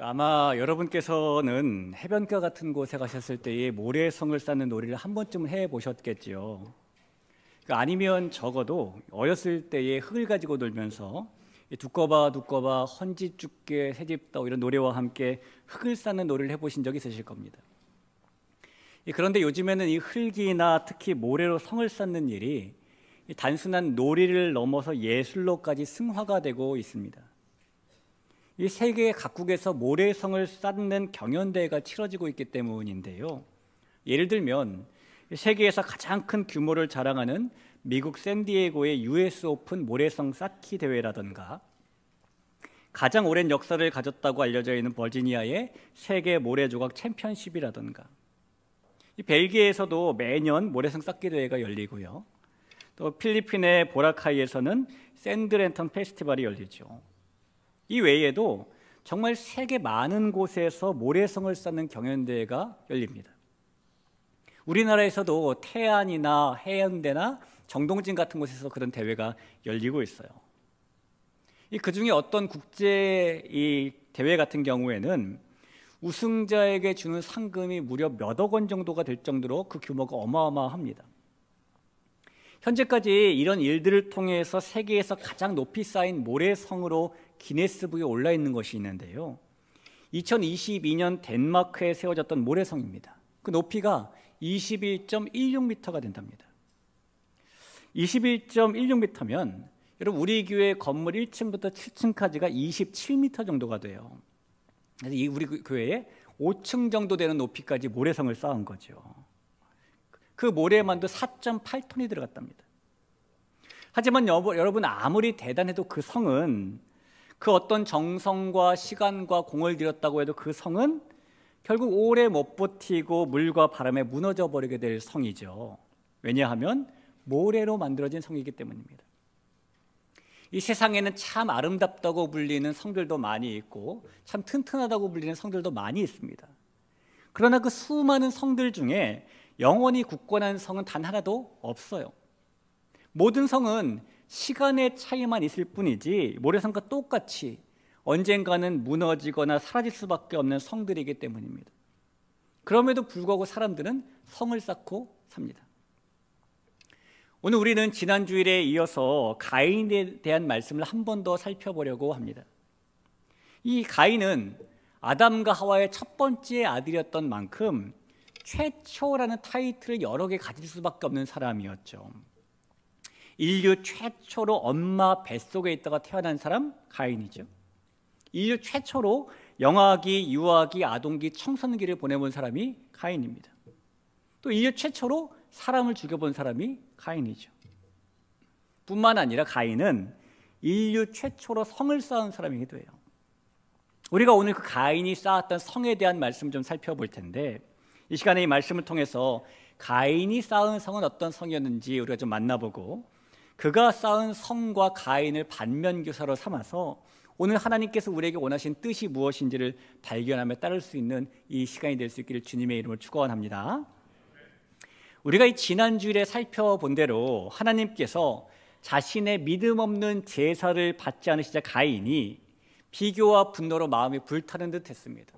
아마 여러분께서는 해변가 같은 곳에 가셨을 때에 모래성을 쌓는 놀이를 한 번쯤 해보셨겠죠. 아니면 적어도 어렸을 때에 흙을 가지고 놀면서 두꺼봐 두꺼봐 헌집 죽게 새집 떠 이런 노래와 함께 흙을 쌓는 놀이를 해보신 적이 있으실 겁니다. 그런데 요즘에는 이 흙이나 특히 모래로 성을 쌓는 일이 단순한 놀이를 넘어서 예술로까지 승화가 되고 있습니다. 이 세계 각국에서 모래성을 쌓는 경연대회가 치러지고 있기 때문인데요. 예를 들면 세계에서 가장 큰 규모를 자랑하는 미국 샌디에고의 US 오픈 모래성 쌓기 대회라든가, 가장 오랜 역사를 가졌다고 알려져 있는 버지니아의 세계 모래조각 챔피언십이라든가, 이 벨기에에서도 매년 모래성 쌓기 대회가 열리고요. 또 필리핀의 보라카이에서는 샌드랜턴 페스티벌이 열리죠. 이 외에도 정말 세계 많은 곳에서 모래성을 쌓는 경연대회가 열립니다. 우리나라에서도 태안이나 해운대나 정동진 같은 곳에서 그런 대회가 열리고 있어요. 그 중에 어떤 국제 이 대회 같은 경우에는 우승자에게 주는 상금이 무려 몇억 원 정도가 될 정도로 그 규모가 어마어마합니다. 현재까지 이런 일들을 통해서 세계에서 가장 높이 쌓인 모래성으로 기네스북에 올라 있는 것이 있는데요. 2022년 덴마크에 세워졌던 모래성입니다. 그 높이가 21.16m가 된답니다. 21.16m면 여러분, 우리 교회 건물 1층부터 7층까지가 27m 정도가 돼요. 그래서 우리 교회에 5층 정도 되는 높이까지 모래성을 쌓은 거죠. 그 모래만도 4.8톤이 들어갔답니다. 하지만 여러분, 아무리 대단해도 그 성은, 그 어떤 정성과 시간과 공을 들였다고 해도 그 성은 결국 오래 못 버티고 물과 바람에 무너져 버리게 될 성이죠. 왜냐하면 모래로 만들어진 성이기 때문입니다. 이 세상에는 참 아름답다고 불리는 성들도 많이 있고 참 튼튼하다고 불리는 성들도 많이 있습니다. 그러나 그 수많은 성들 중에 영원히 굳건한 성은 단 하나도 없어요. 모든 성은 시간의 차이만 있을 뿐이지 모래성과 똑같이 언젠가는 무너지거나 사라질 수밖에 없는 성들이기 때문입니다. 그럼에도 불구하고 사람들은 성을 쌓고 삽니다. 오늘 우리는 지난 주일에 이어서 가인에 대한 말씀을 한 번 더 살펴보려고 합니다. 이 가인은 아담과 하와의 첫 번째 아들이었던 만큼 최초라는 타이틀을 여러 개 가질 수밖에 없는 사람이었죠. 인류 최초로 엄마 뱃속에 있다가 태어난 사람 가인이죠. 인류 최초로 영아기, 유아기, 아동기, 청소년기를 보내본 사람이 가인입니다. 또 인류 최초로 사람을 죽여본 사람이 가인이죠. 뿐만 아니라 가인은 인류 최초로 성을 쌓은 사람이기도 해요. 우리가 오늘 그 가인이 쌓았던 성에 대한 말씀을 좀 살펴볼 텐데, 이 시간에 이 말씀을 통해서 가인이 쌓은 성은 어떤 성이었는지 우리가 좀 만나보고, 그가 쌓은 성과 가인을 반면교사로 삼아서 오늘 하나님께서 우리에게 원하신 뜻이 무엇인지를 발견하며 따를 수 있는 이 시간이 될 수 있기를 주님의 이름으로 축원합니다. 우리가 이 지난 주일에 살펴본 대로 하나님께서 자신의 믿음 없는 제사를 받지 않으시자 가인이 비교와 분노로 마음이 불타는 듯 했습니다.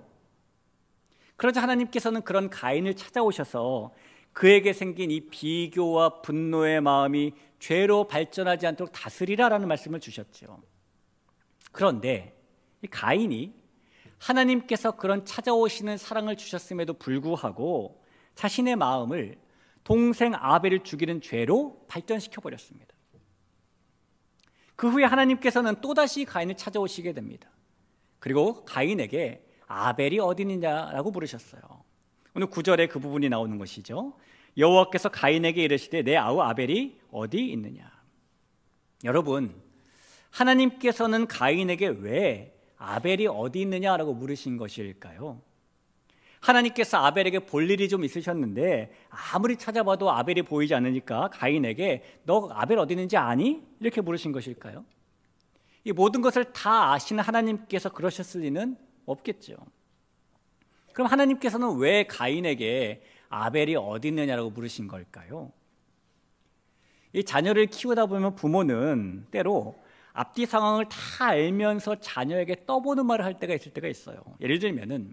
그러자 하나님께서는 그런 가인을 찾아오셔서 그에게 생긴 이 비교와 분노의 마음이 죄로 발전하지 않도록 다스리라라는 말씀을 주셨죠. 그런데 이 가인이 하나님께서 그런 찾아오시는 사랑을 주셨음에도 불구하고 자신의 마음을 동생 아벨을 죽이는 죄로 발전시켜 버렸습니다. 그 후에 하나님께서는 또다시 가인을 찾아오시게 됩니다. 그리고 가인에게 아벨이 어디 있느냐라고 물으셨어요. 오늘 9절에 그 부분이 나오는 것이죠. 여호와께서 가인에게 이르시되 내 아우 아벨이 어디 있느냐. 여러분, 하나님께서는 가인에게 왜 아벨이 어디 있느냐라고 물으신 것일까요? 하나님께서 아벨에게 볼 일이 좀 있으셨는데 아무리 찾아봐도 아벨이 보이지 않으니까 가인에게 너 아벨 어디 있는지 아니? 이렇게 물으신 것일까요? 이 모든 것을 다 아시는 하나님께서 그러셨을 리는 없겠죠. 그럼 하나님께서는 왜 가인에게 아벨이 어디 있느냐라고 물으신 걸까요? 이 자녀를 키우다 보면 부모는 때로 앞뒤 상황을 다 알면서 자녀에게 떠보는 말을 할 때가 있을 때가 있어요. 예를 들면은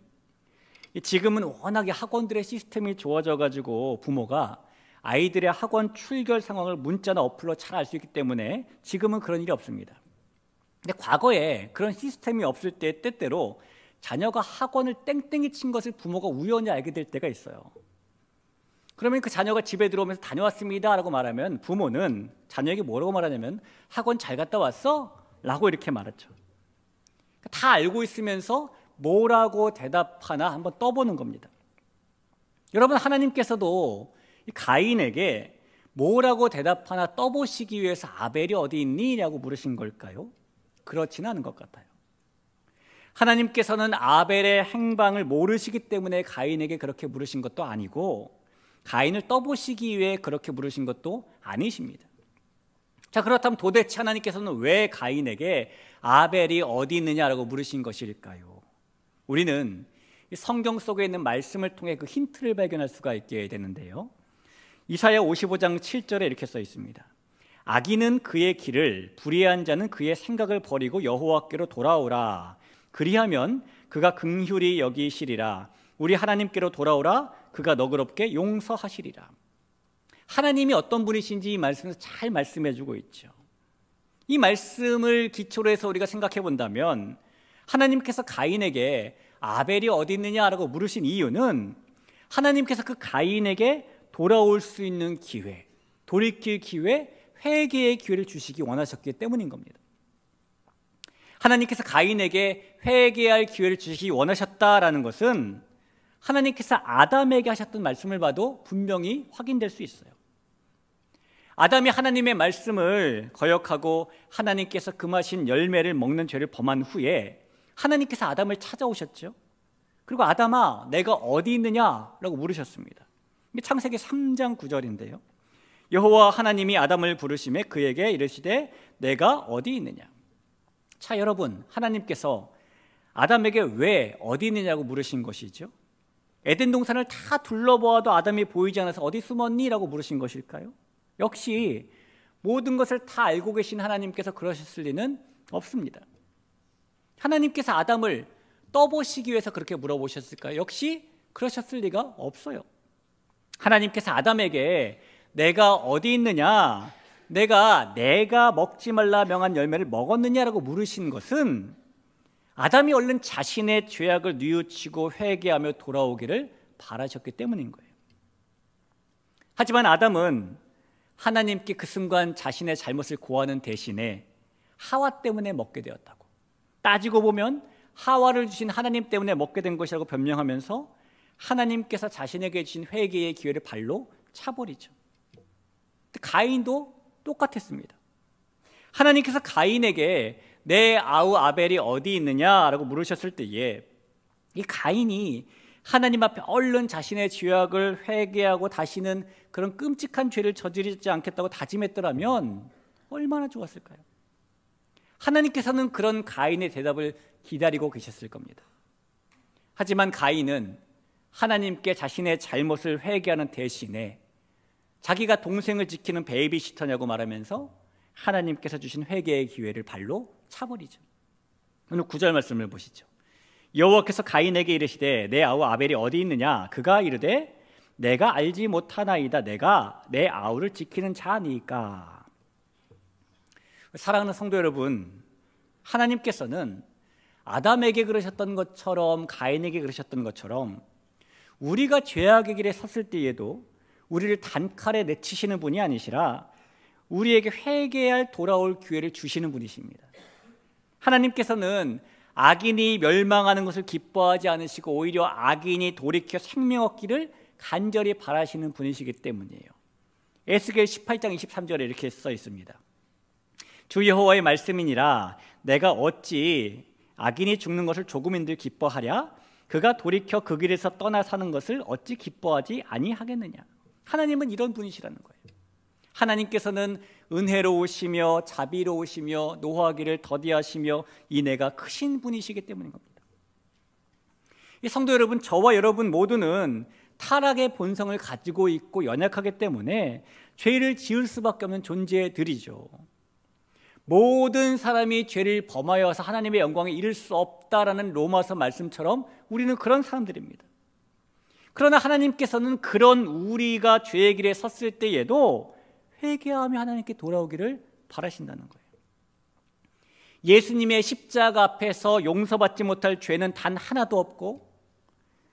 지금은 워낙에 학원들의 시스템이 좋아져 가지고 부모가 아이들의 학원 출결 상황을 문자나 어플로 잘 알 수 있기 때문에 지금은 그런 일이 없습니다. 근데 과거에 그런 시스템이 없을 때 때때로 자녀가 학원을 땡땡이 친 것을 부모가 우연히 알게 될 때가 있어요. 그러면 그 자녀가 집에 들어오면서 다녀왔습니다 라고 말하면 부모는 자녀에게 뭐라고 말하냐면 학원 잘 갔다 왔어? 라고 이렇게 말하죠. 다 알고 있으면서 뭐라고 대답하나 한번 떠보는 겁니다. 여러분, 하나님께서도 가인에게 뭐라고 대답하나 떠보시기 위해서 아벨이 어디 있니? 라고 물으신 걸까요? 그렇지는 않은 것 같아요. 하나님께서는 아벨의 행방을 모르시기 때문에 가인에게 그렇게 물으신 것도 아니고 가인을 떠보시기 위해 그렇게 물으신 것도 아니십니다. 자, 그렇다면 도대체 하나님께서는 왜 가인에게 아벨이 어디 있느냐라고 물으신 것일까요? 우리는 성경 속에 있는 말씀을 통해 그 힌트를 발견할 수가 있게 되는데요. 이사야 55장 7절에 이렇게 써 있습니다. 악인은 그의 길을, 불의한 자는 그의 생각을 버리고 여호와께로 돌아오라. 그리하면 그가 긍휼히 여기시리라. 우리 하나님께로 돌아오라. 그가 너그럽게 용서하시리라. 하나님이 어떤 분이신지 이 말씀에서 잘 말씀해주고 있죠. 이 말씀을 기초로 해서 우리가 생각해 본다면 하나님께서 가인에게 아벨이 어디 있느냐라고 물으신 이유는 하나님께서 그 가인에게 돌아올 수 있는 기회, 돌이킬 기회, 회개의 기회를 주시기 원하셨기 때문인 겁니다. 하나님께서 가인에게 회개할 기회를 주시기 원하셨다라는 것은 하나님께서 아담에게 하셨던 말씀을 봐도 분명히 확인될 수 있어요. 아담이 하나님의 말씀을 거역하고 하나님께서 금하신 열매를 먹는 죄를 범한 후에 하나님께서 아담을 찾아오셨죠. 그리고 아담아, 내가 어디 있느냐라고 물으셨습니다. 이게 창세기 3장 9절인데요. 여호와 하나님이 아담을 부르시매 그에게 이르시되 내가 어디 있느냐. 자, 여러분, 하나님께서 아담에게 왜 어디 있느냐고 물으신 것이죠. 에덴 동산을 다 둘러보아도 아담이 보이지 않아서 어디 숨었니? 라고 물으신 것일까요? 역시 모든 것을 다 알고 계신 하나님께서 그러셨을 리는 없습니다. 하나님께서 아담을 떠보시기 위해서 그렇게 물어보셨을까요? 역시 그러셨을 리가 없어요. 하나님께서 아담에게 내가 어디 있느냐, 내가 먹지 말라 명한 열매를 먹었느냐라고 물으신 것은 아담이 얼른 자신의 죄악을 뉘우치고 회개하며 돌아오기를 바라셨기 때문인 거예요. 하지만 아담은 하나님께 그 순간 자신의 잘못을 고하는 대신에 하와 때문에 먹게 되었다고, 따지고 보면 하와를 주신 하나님 때문에 먹게 된 것이라고 변명하면서 하나님께서 자신에게 주신 회개의 기회를 발로 차버리죠. 가인도 똑같았습니다. 하나님께서 가인에게 내 아우 아벨이 어디 있느냐라고 물으셨을 때에 이 가인이 하나님 앞에 얼른 자신의 죄악을 회개하고 다시는 그런 끔찍한 죄를 저지르지 않겠다고 다짐했더라면 얼마나 좋았을까요? 하나님께서는 그런 가인의 대답을 기다리고 계셨을 겁니다. 하지만 가인은 하나님께 자신의 잘못을 회개하는 대신에 자기가 동생을 지키는 베이비시터냐고 말하면서 하나님께서 주신 회개의 기회를 발로 차버리죠. 오늘 9절 말씀을 보시죠. 여호와께서 가인에게 이르시되 내 아우 아벨이 어디 있느냐. 그가 이르되 내가 알지 못하나이다. 내가 내 아우를 지키는 자니까. 사랑하는 성도 여러분, 하나님께서는 아담에게 그러셨던 것처럼 가인에게 그러셨던 것처럼 우리가 죄악의 길에 섰을 때에도 우리를 단칼에 내치시는 분이 아니시라 우리에게 회개할 돌아올 기회를 주시는 분이십니다. 하나님께서는 악인이 멸망하는 것을 기뻐하지 않으시고 오히려 악인이 돌이켜 생명 얻기를 간절히 바라시는 분이시기 때문이에요. 에스겔 18장 23절에 이렇게 써 있습니다. 주 여호와의 말씀이니라 내가 어찌 악인이 죽는 것을 조금인들 기뻐하랴? 그가 돌이켜 그 길에서 떠나 사는 것을 어찌 기뻐하지 아니하겠느냐. 하나님은 이런 분이시라는 거예요. 하나님께서는 은혜로우시며 자비로우시며 노하기를 더디하시며 인애가 크신 분이시기 때문인 겁니다. 이 성도 여러분, 저와 여러분 모두는 타락의 본성을 가지고 있고 연약하기 때문에 죄를 지을 수밖에 없는 존재들이죠. 모든 사람이 죄를 범하여서 하나님의 영광에 이를 수 없다라는 로마서 말씀처럼 우리는 그런 사람들입니다. 그러나 하나님께서는 그런 우리가 죄의 길에 섰을 때에도 회개하며 하나님께 돌아오기를 바라신다는 거예요. 예수님의 십자가 앞에서 용서받지 못할 죄는 단 하나도 없고,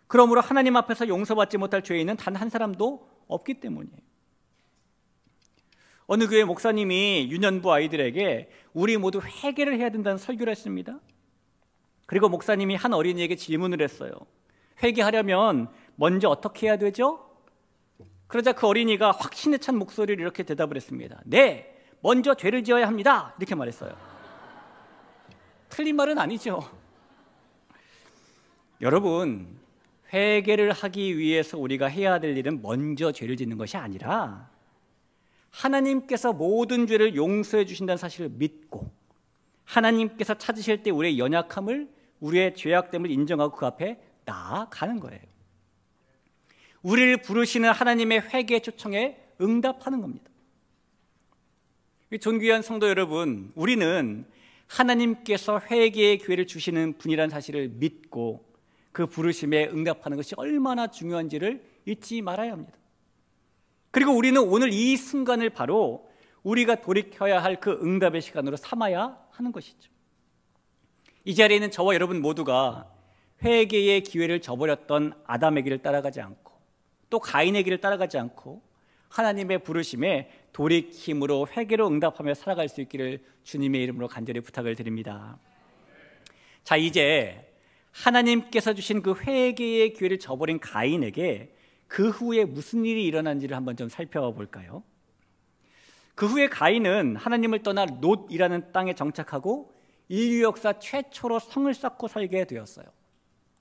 그러므로 하나님 앞에서 용서받지 못할 죄인은 단 한 사람도 없기 때문이에요. 어느 교회 목사님이 유년부 아이들에게 우리 모두 회개를 해야 된다는 설교를 했습니다. 그리고 목사님이 한 어린이에게 질문을 했어요. 회개하려면 먼저 어떻게 해야 되죠? 그러자 그 어린이가 확신에 찬 목소리를 이렇게 대답을 했습니다. 네, 먼저 죄를 지어야 합니다. 이렇게 말했어요. 틀린 말은 아니죠. 여러분, 회개를 하기 위해서 우리가 해야 될 일은 먼저 죄를 짓는 것이 아니라 하나님께서 모든 죄를 용서해 주신다는 사실을 믿고 하나님께서 찾으실 때 우리의 연약함을, 우리의 죄악됨을 인정하고 그 앞에 나아가는 거예요. 우리를 부르시는 하나님의 회개 초청에 응답하는 겁니다. 존귀한 성도 여러분, 우리는 하나님께서 회개의 기회를 주시는 분이라는 사실을 믿고 그 부르심에 응답하는 것이 얼마나 중요한지를 잊지 말아야 합니다. 그리고 우리는 오늘 이 순간을 바로 우리가 돌이켜야 할 그 응답의 시간으로 삼아야 하는 것이죠. 이 자리에 있는 저와 여러분 모두가 회개의 기회를 저버렸던 아담의 길을 따라가지 않고 또 가인의 길을 따라가지 않고 하나님의 부르심에 돌이킴으로 회개로 응답하며 살아갈 수 있기를 주님의 이름으로 간절히 부탁을 드립니다. 자, 이제 하나님께서 주신 그 회개의 기회를 저버린 가인에게 그 후에 무슨 일이 일어난지를 한번 좀 살펴볼까요? 그 후에 가인은 하나님을 떠나 롯이라는 땅에 정착하고 인류 역사 최초로 성을 쌓고 살게 되었어요.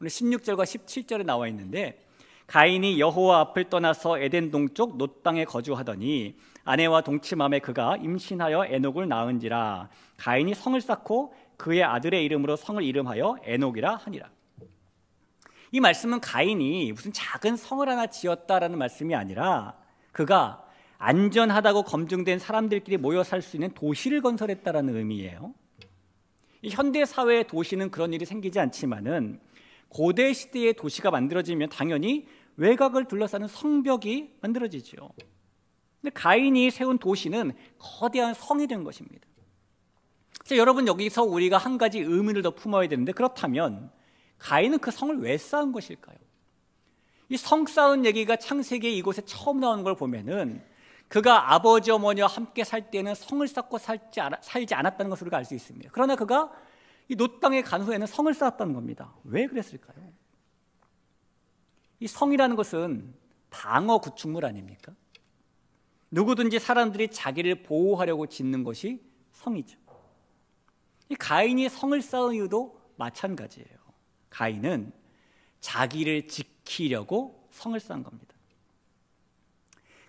오늘 16절과 17절에 나와 있는데, 가인이 여호와 앞을 떠나서 에덴 동쪽 롯 땅에 거주하더니 아내와 동침함에 그가 임신하여 에녹을 낳은지라. 가인이 성을 쌓고 그의 아들의 이름으로 성을 이름하여 에녹이라 하니라. 이 말씀은 가인이 무슨 작은 성을 하나 지었다라는 말씀이 아니라 그가 안전하다고 검증된 사람들끼리 모여 살 수 있는 도시를 건설했다라는 의미예요. 이 현대 사회의 도시는 그런 일이 생기지 않지만은 고대 시대의 도시가 만들어지면 당연히 외곽을 둘러싸는 성벽이 만들어지죠. 근데 가인이 세운 도시는 거대한 성이 된 것입니다. 그래서 여러분, 여기서 우리가 한 가지 의문을 더 품어야 되는데, 그렇다면 가인은 그 성을 왜 쌓은 것일까요? 이 성 쌓은 얘기가 창세기에 이곳에 처음 나오는 걸 보면은 그가 아버지 어머니와 함께 살 때는 성을 쌓고 살지 않았다는 것을 우리가 알 수 있습니다. 그러나 그가 이 롯 땅에 간 후에는 성을 쌓았다는 겁니다. 왜 그랬을까요? 이 성이라는 것은 방어 구축물 아닙니까? 누구든지 사람들이 자기를 보호하려고 짓는 것이 성이죠. 이 가인이 성을 쌓은 이유도 마찬가지예요. 가인은 자기를 지키려고 성을 쌓은 겁니다.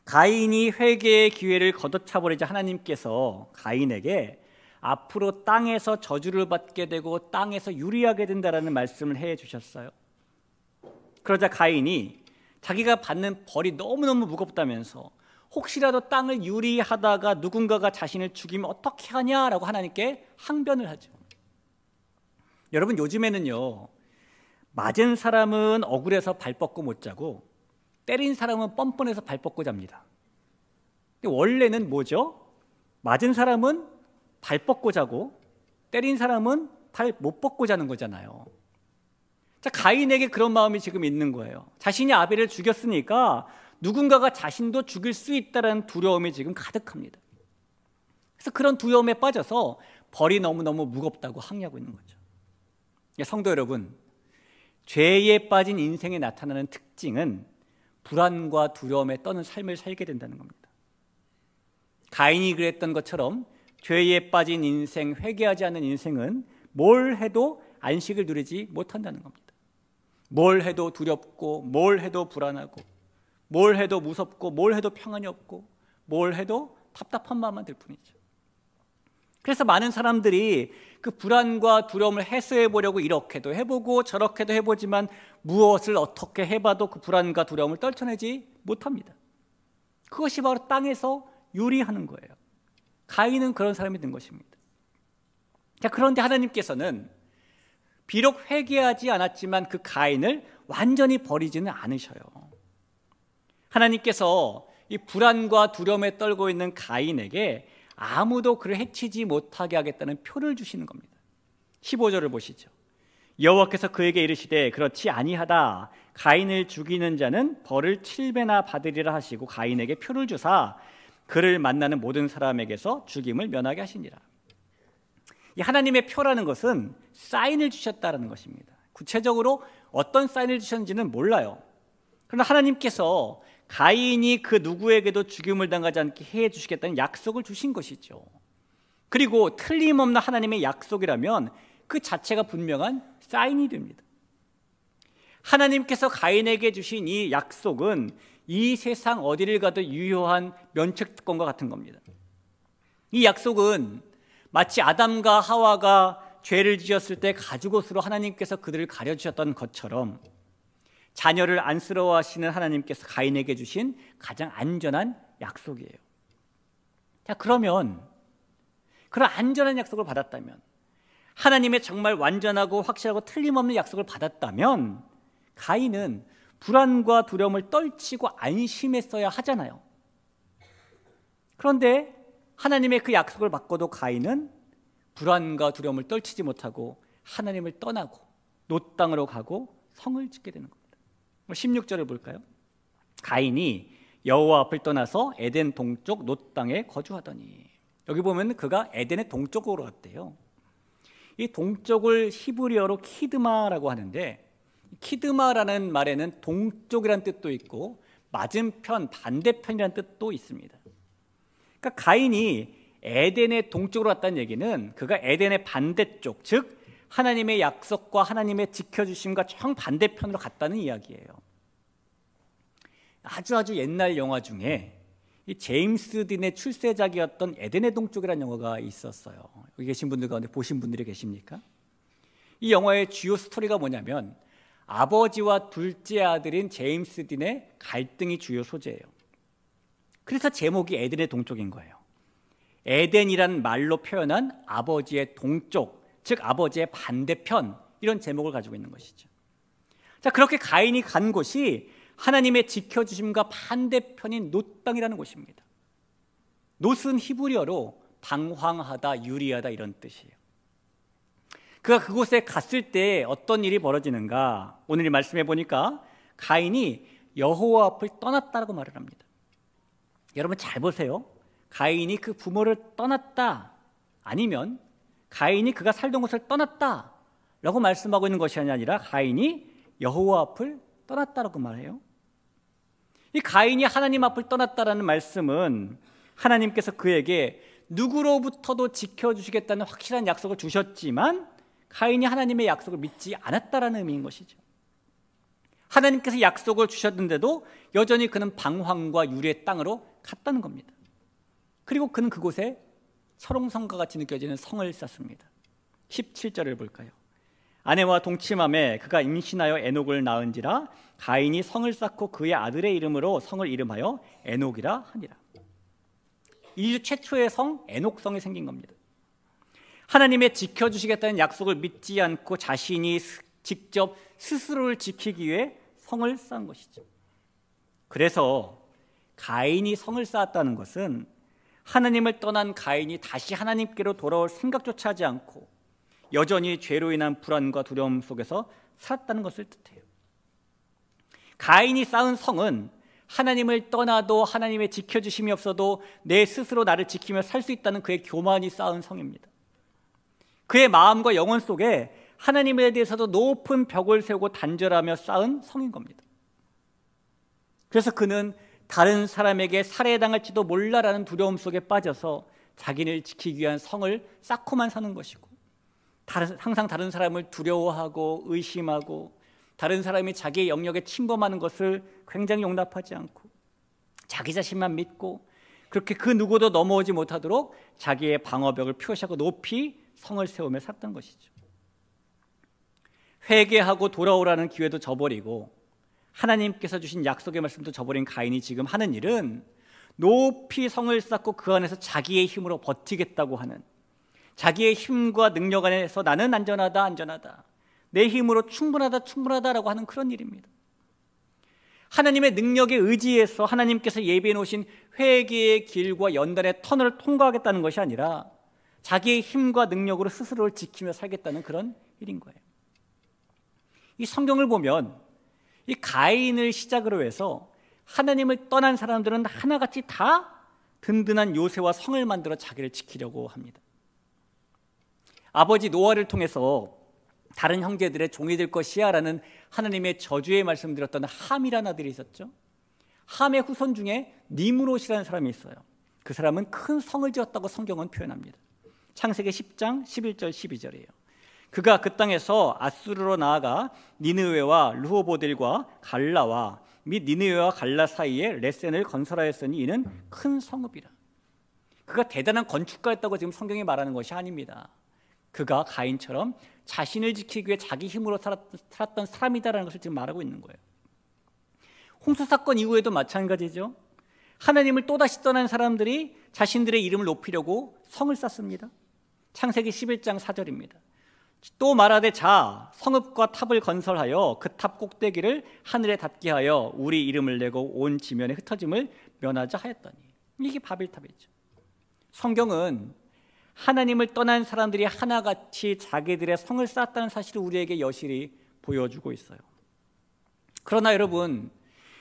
가인이 회개의 기회를 걷어차버리자 하나님께서 가인에게 앞으로 땅에서 저주를 받게 되고 땅에서 유리하게 된다라는 말씀을 해 주셨어요. 그러자 가인이 자기가 받는 벌이 너무너무 무겁다면서 혹시라도 땅을 유리하다가 누군가가 자신을 죽이면 어떻게 하냐라고 하나님께 항변을 하죠. 여러분, 요즘에는요, 맞은 사람은 억울해서 발 뻗고 못 자고 때린 사람은 뻔뻔해서 발 뻗고 잡니다. 근데 원래는 뭐죠? 맞은 사람은 발 뻗고 자고 때린 사람은 발 못 뻗고 자는 거잖아요. 자, 가인에게 그런 마음이 지금 있는 거예요. 자신이 아벨을 죽였으니까 누군가가 자신도 죽일 수 있다는 두려움이 지금 가득합니다. 그래서 그런 두려움에 빠져서 벌이 너무너무 무겁다고 항의하고 있는 거죠. 성도 여러분, 죄에 빠진 인생에 나타나는 특징은 불안과 두려움에 떠는 삶을 살게 된다는 겁니다. 가인이 그랬던 것처럼 죄에 빠진 인생, 회개하지 않는 인생은 뭘 해도 안식을 누리지 못한다는 겁니다. 뭘 해도 두렵고, 뭘 해도 불안하고, 뭘 해도 무섭고, 뭘 해도 평안이 없고, 뭘 해도 답답한 마음만 들 뿐이죠. 그래서 많은 사람들이 그 불안과 두려움을 해소해 보려고 이렇게도 해보고 저렇게도 해보지만 무엇을 어떻게 해봐도 그 불안과 두려움을 떨쳐내지 못합니다. 그것이 바로 땅에서 유리하는 거예요. 가인은 그런 사람이 된 것입니다. 자, 그런데 하나님께서는 비록 회개하지 않았지만 그 가인을 완전히 버리지는 않으셔요. 하나님께서 이 불안과 두려움에 떨고 있는 가인에게 아무도 그를 해치지 못하게 하겠다는 표를 주시는 겁니다. 15절을 보시죠. 여호와께서 그에게 이르시되 그렇지 아니하다. 가인을 죽이는 자는 벌을 7배나 받으리라 하시고 가인에게 표를 주사 그를 만나는 모든 사람에게서 죽임을 면하게 하시니라. 이 하나님의 표라는 것은 사인을 주셨다는 것입니다. 구체적으로 어떤 사인을 주셨는지는 몰라요. 그러나 하나님께서 가인이 그 누구에게도 죽임을 당하지 않게 해 주시겠다는 약속을 주신 것이죠. 그리고 틀림없는 하나님의 약속이라면 그 자체가 분명한 사인이 됩니다. 하나님께서 가인에게 주신 이 약속은 이 세상 어디를 가도 유효한 면책특권과 같은 겁니다. 이 약속은 마치 아담과 하와가 죄를 지었을 때 가죽옷으로 하나님께서 그들을 가려주셨던 것처럼 자녀를 안쓰러워하시는 하나님께서 가인에게 주신 가장 안전한 약속이에요. 자, 그러면 그런 안전한 약속을 받았다면, 하나님의 정말 완전하고 확실하고 틀림없는 약속을 받았다면 가인은 불안과 두려움을 떨치고 안심했어야 하잖아요. 그런데 하나님의 그 약속을 받고도 가인은 불안과 두려움을 떨치지 못하고 하나님을 떠나고 놋 땅으로 가고 성을 짓게 되는 겁니다. 16절을 볼까요? 가인이 여호와 앞을 떠나서 에덴 동쪽 놋 땅에 거주하더니, 여기 보면 그가 에덴의 동쪽으로 갔대요. 이 동쪽을 히브리어로 키드마라고 하는데, 키드마라는 말에는 동쪽이라는 뜻도 있고 맞은편, 반대편이라는 뜻도 있습니다. 그러니까 가인이 에덴의 동쪽으로 갔다는 얘기는 그가 에덴의 반대쪽, 즉 하나님의 약속과 하나님의 지켜주심과 정반대편으로 갔다는 이야기예요. 아주 옛날 영화 중에 이 제임스 딘의 출세작이었던 에덴의 동쪽이라는 영화가 있었어요. 여기 계신 분들 가운데 보신 분들이 계십니까? 이 영화의 주요 스토리가 뭐냐면 아버지와 둘째 아들인 제임스 딘의 갈등이 주요 소재예요. 그래서 제목이 에덴의 동쪽인 거예요. 에덴이란 말로 표현한 아버지의 동쪽, 즉 아버지의 반대편, 이런 제목을 가지고 있는 것이죠. 자, 그렇게 가인이 간 곳이 하나님의 지켜주심과 반대편인 놋 땅이라는 곳입니다. 놋은 히브리어로 방황하다, 유리하다 이런 뜻이에요. 그가 그곳에 갔을 때 어떤 일이 벌어지는가? 오늘 이 말씀해 보니까 가인이 여호와 앞을 떠났다라고 말을 합니다. 여러분 잘 보세요. 가인이 그 부모를 떠났다, 아니면 가인이 그가 살던 곳을 떠났다 라고 말씀하고 있는 것이 아니라 가인이 여호와 앞을 떠났다라고 말해요. 이 가인이 하나님 앞을 떠났다라는 말씀은 하나님께서 그에게 누구로부터도 지켜주시겠다는 확실한 약속을 주셨지만 가인이 하나님의 약속을 믿지 않았다라는 의미인 것이죠. 하나님께서 약속을 주셨는데도 여전히 그는 방황과 유리의 땅으로 갔다는 겁니다. 그리고 그는 그곳에 철옹성과 같이 느껴지는 성을 쌓습니다. 17절을 볼까요? 아내와 동침함에 그가 임신하여 에녹을 낳은지라 가인이 성을 쌓고 그의 아들의 이름으로 성을 이름하여 에녹이라 하니라. 인류 최초의 성 에녹성이 생긴 겁니다. 하나님의 지켜주시겠다는 약속을 믿지 않고 자신이 직접 스스로를 지키기 위해 성을 쌓은 것이죠. 그래서 가인이 성을 쌓았다는 것은 하나님을 떠난 가인이 다시 하나님께로 돌아올 생각조차 하지 않고 여전히 죄로 인한 불안과 두려움 속에서 살았다는 것을 뜻해요. 가인이 쌓은 성은 하나님을 떠나도 하나님의 지켜주심이 없어도 내 스스로 나를 지키며 살 수 있다는 그의 교만이 쌓은 성입니다. 그의 마음과 영혼 속에 하나님에 대해서도 높은 벽을 세우고 단절하며 쌓은 성인 겁니다. 그래서 그는 다른 사람에게 살해당할지도 몰라라는 두려움 속에 빠져서 자기를 지키기 위한 성을 쌓고만 사는 것이고, 항상 다른 사람을 두려워하고 의심하고 다른 사람이 자기의 영역에 침범하는 것을 굉장히 용납하지 않고 자기 자신만 믿고 그렇게 그 누구도 넘어오지 못하도록 자기의 방어벽을 표시하고 높이 성을 세우며 살았던 것이죠. 회개하고 돌아오라는 기회도 저버리고 하나님께서 주신 약속의 말씀도 저버린 가인이 지금 하는 일은 높이 성을 쌓고 그 안에서 자기의 힘으로 버티겠다고 하는, 자기의 힘과 능력 안에서 나는 안전하다. 내 힘으로 충분하다라고 하는 그런 일입니다. 하나님의 능력에 의지해서 하나님께서 예비해 놓으신 회개의 길과 연단의 터널을 통과하겠다는 것이 아니라 자기의 힘과 능력으로 스스로를 지키며 살겠다는 그런 일인 거예요. 이 성경을 보면 이 가인을 시작으로 해서 하나님을 떠난 사람들은 하나같이 다 든든한 요새와 성을 만들어 자기를 지키려고 합니다. 아버지 노아를 통해서 다른 형제들의 종이 될 것이야라는 하나님의 저주의 말씀드렸던 함이라는 아들이 있었죠. 함의 후손 중에 니므롯이라는 사람이 있어요. 그 사람은 큰 성을 지었다고 성경은 표현합니다. 창세기 10장 11절 12절이에요. 그가 그 땅에서 아수르로 나아가 니느웨와 르호보델과 갈라와 및 니느웨와 갈라 사이에 레센을 건설하였으니 이는 큰 성읍이라. 그가 대단한 건축가였다고 지금 성경이 말하는 것이 아닙니다. 그가 가인처럼 자신을 지키기 위해 자기 힘으로 살았던 사람이다라는 것을 지금 말하고 있는 거예요. 홍수 사건 이후에도 마찬가지죠. 하나님을 또다시 떠난 사람들이 자신들의 이름을 높이려고 성을 쌓습니다. 창세기 11장 4절입니다. 또 말하되 자 성읍과 탑을 건설하여 그 탑 꼭대기를 하늘에 닿게 하여 우리 이름을 내고 온 지면에 흩어짐을 면하자 하였더니, 이게 바벨탑이죠. 성경은 하나님을 떠난 사람들이 하나같이 자기들의 성을 쌓았다는 사실을 우리에게 여실히 보여주고 있어요. 그러나 여러분,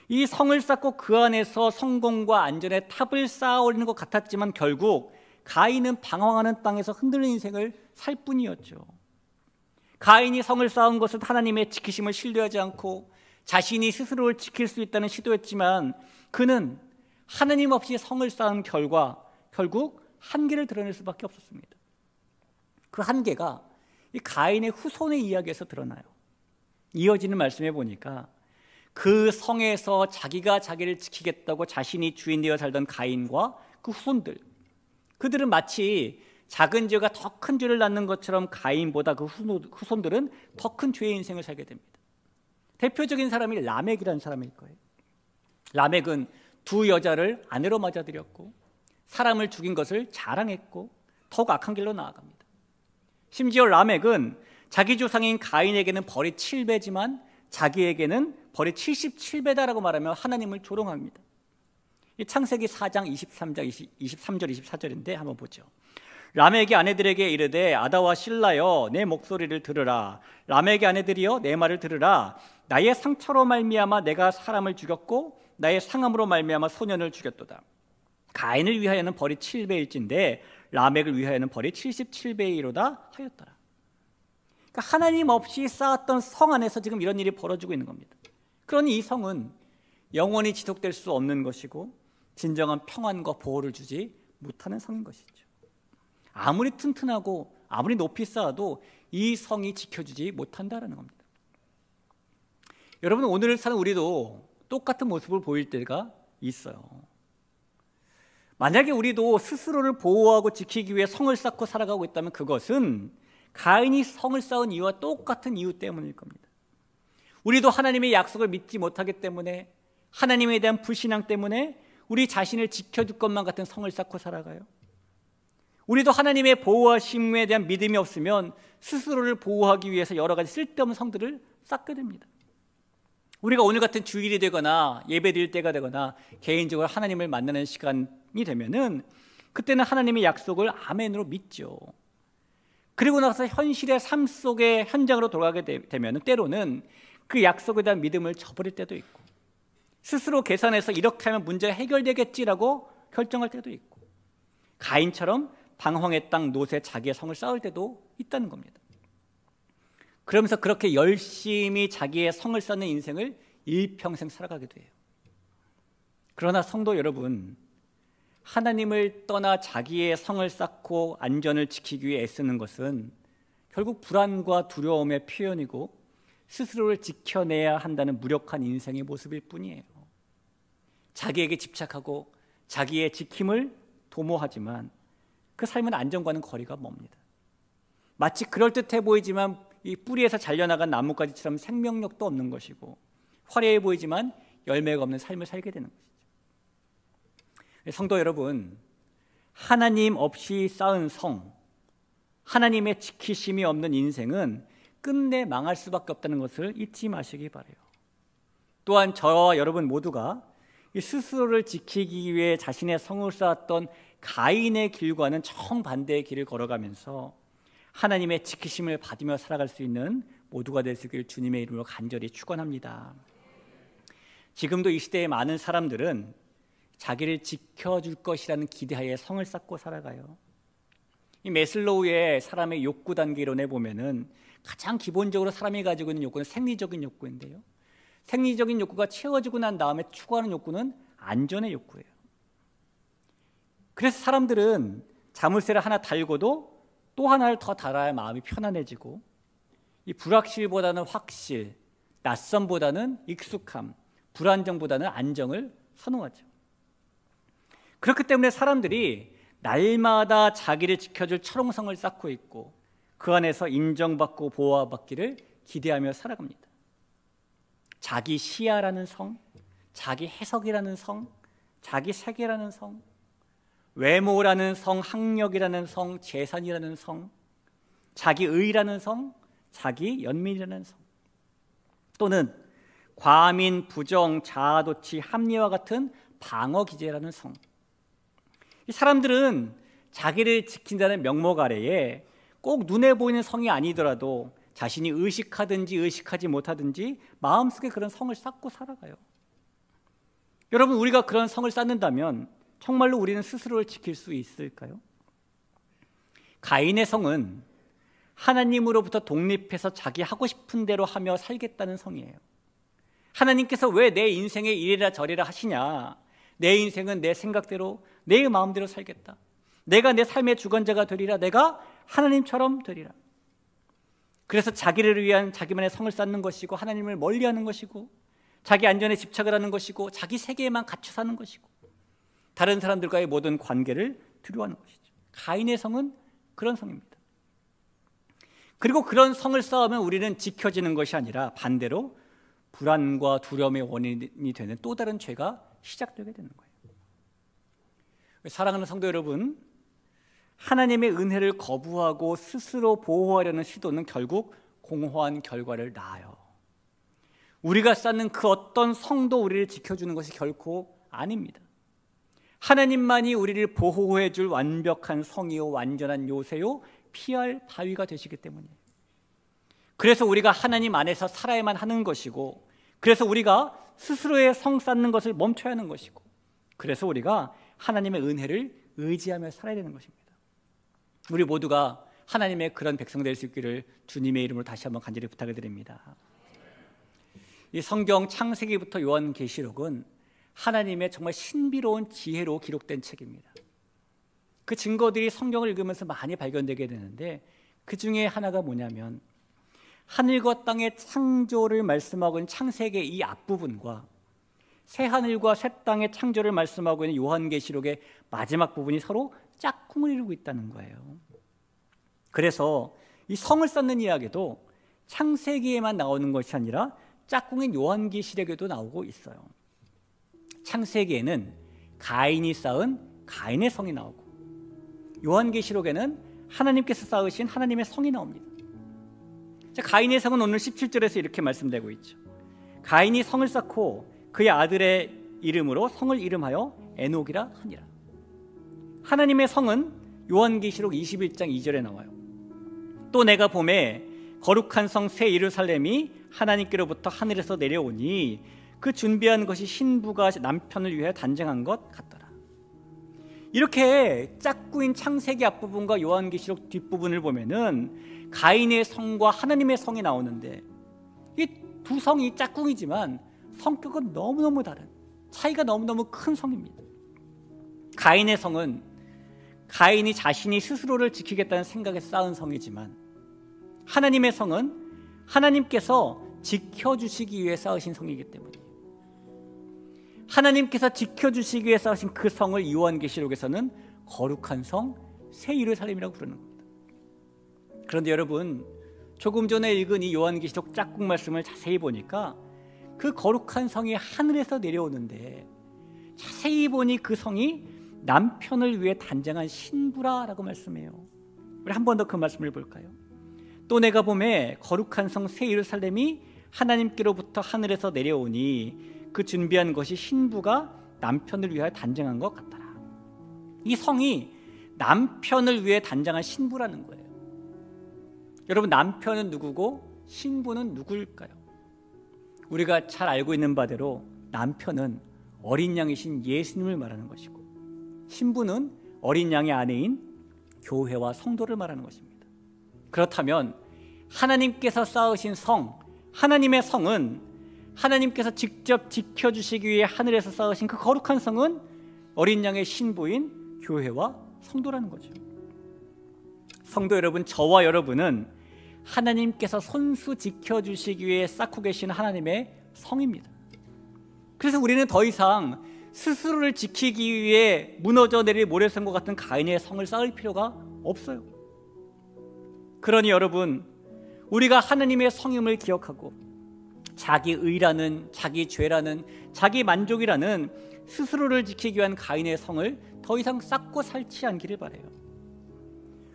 이 성을 쌓고 그 안에서 성공과 안전의 탑을 쌓아 올리는 것 같았지만 결국 가인은 방황하는 땅에서 흔들리는 인생을 살 뿐이었죠. 가인이 성을 쌓은 것은 하나님의 지키심을 신뢰하지 않고 자신이 스스로를 지킬 수 있다는 시도였지만 그는 하나님 없이 성을 쌓은 결과 결국 한계를 드러낼 수밖에 없었습니다. 그 한계가 이 가인의 후손의 이야기에서 드러나요. 이어지는 말씀에 보니까 그 성에서 자기가 자기를 지키겠다고 자신이 주인 되어 살던 가인과 그 후손들, 그들은 마치 작은 죄가 더 큰 죄를 낳는 것처럼 가인보다 그 후손들은 더 큰 죄의 인생을 살게 됩니다. 대표적인 사람이 라멕이라는 사람일 거예요. 라멕은 두 여자를 아내로 맞아들였고 사람을 죽인 것을 자랑했고 더욱 악한 길로 나아갑니다. 심지어 라멕은 자기 조상인 가인에게는 벌이 7배지만 자기에게는 벌이 77배다라고 말하며 하나님을 조롱합니다. 이 창세기 4장 23절 24절인데 한번 보죠. 라멕의 아내들에게 이르되 아다와 실라여 내 목소리를 들으라. 라멕의 아내들이여 내 말을 들으라. 나의 상처로 말미암아 내가 사람을 죽였고 나의 상함으로 말미암아 소년을 죽였도다. 가인을 위하여는 벌이 7배일진데 라멕을 위하여는 벌이 77배이로다 하였더라. 그러니까 하나님 없이 쌓았던 성 안에서 지금 이런 일이 벌어지고 있는 겁니다. 그러니 이 성은 영원히 지속될 수 없는 것이고 진정한 평안과 보호를 주지 못하는 성인 것이죠. 아무리 튼튼하고 아무리 높이 쌓아도 이 성이 지켜주지 못한다는 겁니다. 여러분, 오늘 사는 우리도 똑같은 모습을 보일 때가 있어요. 만약에 우리도 스스로를 보호하고 지키기 위해 성을 쌓고 살아가고 있다면 그것은 가인이 성을 쌓은 이유와 똑같은 이유 때문일 겁니다. 우리도 하나님의 약속을 믿지 못하기 때문에, 하나님에 대한 불신앙 때문에 우리 자신을 지켜줄 것만 같은 성을 쌓고 살아가요. 우리도 하나님의 보호와 심에 대한 믿음이 없으면 스스로를 보호하기 위해서 여러 가지 쓸데없는 성들을 쌓게 됩니다. 우리가 오늘 같은 주일이 되거나 예배드릴 때가 되거나 개인적으로 하나님을 만나는 시간이 되면은 그때는 하나님의 약속을 아멘으로 믿죠. 그리고 나서 현실의 삶 속의 현장으로 돌아가게 되면은 때로는 그 약속에 대한 믿음을 저버릴 때도 있고 스스로 계산해서 이렇게 하면 문제가 해결되겠지라고 결정할 때도 있고 가인처럼 방황의 땅 노새 자기의 성을 쌓을 때도 있다는 겁니다. 그러면서 그렇게 열심히 자기의 성을 쌓는 인생을 일평생 살아가게 돼요. 그러나 성도 여러분, 하나님을 떠나 자기의 성을 쌓고 안전을 지키기 위해 애쓰는 것은 결국 불안과 두려움의 표현이고 스스로를 지켜내야 한다는 무력한 인생의 모습일 뿐이에요. 자기에게 집착하고 자기의 지킴을 도모하지만 그 삶은 안정과는 거리가 멉니다. 마치 그럴듯해 보이지만 이 뿌리에서 잘려나간 나뭇가지처럼 생명력도 없는 것이고 화려해 보이지만 열매가 없는 삶을 살게 되는 것이죠. 성도 여러분, 하나님 없이 쌓은 성, 하나님의 지키심이 없는 인생은 끝내 망할 수밖에 없다는 것을 잊지 마시기 바라요. 또한 저와 여러분 모두가 이 스스로를 지키기 위해 자신의 성을 쌓았던 가인의 길과는 정반대의 길을 걸어가면서 하나님의 지키심을 받으며 살아갈 수 있는 모두가 될 수 있기를 주님의 이름으로 간절히 축원합니다. 지금도 이 시대의 많은 사람들은 자기를 지켜줄 것이라는 기대하에 성을 쌓고 살아가요. 이 매슬로우의 사람의 욕구 단계 이론에 보면은 가장 기본적으로 사람이 가지고 있는 욕구는 생리적인 욕구인데요, 생리적인 욕구가 채워지고 난 다음에 추구하는 욕구는 안전의 욕구예요. 그래서 사람들은 자물쇠를 하나 달고도 또 하나를 더 달아야 마음이 편안해지고, 이 불확실보다는 확실, 낯섦보다는 익숙함, 불안정보다는 안정을 선호하죠. 그렇기 때문에 사람들이 날마다 자기를 지켜줄 철옹성을 쌓고 있고 그 안에서 인정받고 보호받기를 기대하며 살아갑니다. 자기 시야라는 성, 자기 해석이라는 성, 자기 세계라는 성, 외모라는 성, 학력이라는 성, 재산이라는 성, 자기 의라는 성, 자기 연민이라는 성, 또는 과민, 부정, 자아도취, 합리화 같은 방어 기제라는 성. 이 사람들은 자기를 지킨다는 명목 아래에 꼭 눈에 보이는 성이 아니더라도 자신이 의식하든지 의식하지 못하든지 마음속에 그런 성을 쌓고 살아가요. 여러분, 우리가 그런 성을 쌓는다면 정말로 우리는 스스로를 지킬 수 있을까요? 가인의 성은 하나님으로부터 독립해서 자기 하고 싶은 대로 하며 살겠다는 성이에요. 하나님께서 왜 내 인생에 이래라 저래라 하시냐? 내 인생은 내 생각대로, 내 마음대로 살겠다. 내가 내 삶의 주관자가 되리라. 내가 하나님처럼 되리라. 그래서 자기를 위한 자기만의 성을 쌓는 것이고, 하나님을 멀리하는 것이고, 자기 안전에 집착을 하는 것이고, 자기 세계에만 갇혀 사는 것이고, 다른 사람들과의 모든 관계를 두려워하는 것이죠. 가인의 성은 그런 성입니다. 그리고 그런 성을 쌓으면 우리는 지켜지는 것이 아니라 반대로 불안과 두려움의 원인이 되는 또 다른 죄가 시작되게 되는 거예요. 사랑하는 성도 여러분, 하나님의 은혜를 거부하고 스스로 보호하려는 시도는 결국 공허한 결과를 낳아요. 우리가 쌓는 그 어떤 성도 우리를 지켜주는 것이 결코 아닙니다. 하나님만이 우리를 보호해 줄 완벽한 성이요, 완전한 요새요, 피할 바위가 되시기 때문이에요. 그래서 우리가 하나님 안에서 살아야만 하는 것이고, 그래서 우리가 스스로의 성 쌓는 것을 멈춰야 하는 것이고, 그래서 우리가 하나님의 은혜를 의지하며 살아야 되는 것입니다. 우리 모두가 하나님의 그런 백성 될 수 있기를 주님의 이름으로 다시 한번 간절히 부탁을 드립니다. 이 성경 창세기부터 요한계시록은 하나님의 정말 신비로운 지혜로 기록된 책입니다. 그 증거들이 성경을 읽으면서 많이 발견되게 되는데, 그 중에 하나가 뭐냐면 하늘과 땅의 창조를 말씀하고 있는 창세기의 이 앞부분과 새하늘과 새 땅의 창조를 말씀하고 있는 요한계시록의 마지막 부분이 서로 짝꿍을 이루고 있다는 거예요. 그래서 이 성을 쌓는 이야기도 창세기에만 나오는 것이 아니라 짝꿍인 요한계시록에도 나오고 있어요. 창세기에는 가인이 쌓은 가인의 성이 나오고, 요한계시록에는 하나님께서 쌓으신 하나님의 성이 나옵니다. 가인의 성은 오늘 17절에서 이렇게 말씀되고 있죠. 가인이 성을 쌓고 그의 아들의 이름으로 성을 이름하여 에녹이라 하니라. 하나님의 성은 요한계시록 21장 2절에 나와요. 또 내가 보매 거룩한 성 새 예루살렘이 하나님께로부터 하늘에서 내려오니 그 준비한 것이 신부가 남편을 위하여 단장한 것 같더라. 이렇게 짝꿍인 창세기 앞부분과 요한계시록 뒷부분을 보면은 가인의 성과 하나님의 성이 나오는데, 이 두 성이 짝꿍이지만 성격은 너무너무 다른, 차이가 너무너무 큰 성입니다. 가인의 성은 가인이 자신이 스스로를 지키겠다는 생각에 쌓은 성이지만, 하나님의 성은 하나님께서 지켜주시기 위해 쌓으신 성이기 때문이에요. 하나님께서 지켜주시기 위해 쌓으신 그 성을 요한계시록에서는 거룩한 성 새 예루살렘이라고 부르는 겁니다. 그런데 여러분, 조금 전에 읽은 이 요한계시록 짝꿍 말씀을 자세히 보니까 그 거룩한 성이 하늘에서 내려오는데, 자세히 보니 그 성이 남편을 위해 단장한 신부라라고 말씀해요. 우리 한 번 더 그 말씀을 볼까요? 또 내가 보매 거룩한 성 새 예루살렘이 하나님께로부터 하늘에서 내려오니 그 준비한 것이 신부가 남편을 위하여 단장한 것 같더라. 이 성이 남편을 위해 단장한 신부라는 거예요. 여러분, 남편은 누구고 신부는 누구일까요? 우리가 잘 알고 있는 바대로 남편은 어린 양이신 예수님을 말하는 것이고, 신부는 어린 양의 아내인 교회와 성도를 말하는 것입니다. 그렇다면 하나님께서 쌓으신 성, 하나님의 성은, 하나님께서 직접 지켜주시기 위해 하늘에서 쌓으신 그 거룩한 성은 어린 양의 신부인 교회와 성도라는 거죠. 성도 여러분, 저와 여러분은 하나님께서 손수 지켜주시기 위해 쌓고 계신 하나님의 성입니다. 그래서 우리는 더 이상 스스로를 지키기 위해 무너져 내릴 모래성과 같은 가인의 성을 쌓을 필요가 없어요. 그러니 여러분, 우리가 하나님의 성임을 기억하고 자기 의라는, 자기 죄라는, 자기 만족이라는 스스로를 지키기 위한 가인의 성을 더 이상 쌓고 살지 않기를 바라요.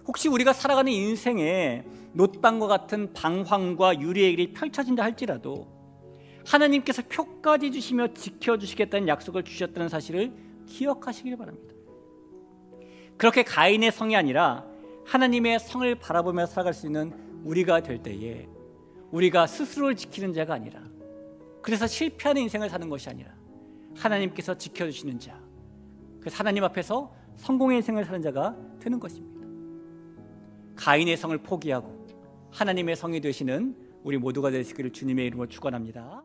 혹시 우리가 살아가는 인생에 놋방과 같은 방황과 유리의 일이 펼쳐진다 할지라도 하나님께서 표까지 주시며 지켜주시겠다는 약속을 주셨다는 사실을 기억하시길 바랍니다. 그렇게 가인의 성이 아니라 하나님의 성을 바라보며 살아갈 수 있는 우리가 될 때에 우리가 스스로를 지키는 자가 아니라, 그래서 실패하는 인생을 사는 것이 아니라 하나님께서 지켜주시는 자, 그래서 하나님 앞에서 성공의 인생을 사는 자가 되는 것입니다. 가인의 성을 포기하고 하나님의 성이 되시는 우리 모두가 되시기를 주님의 이름으로 축원합니다.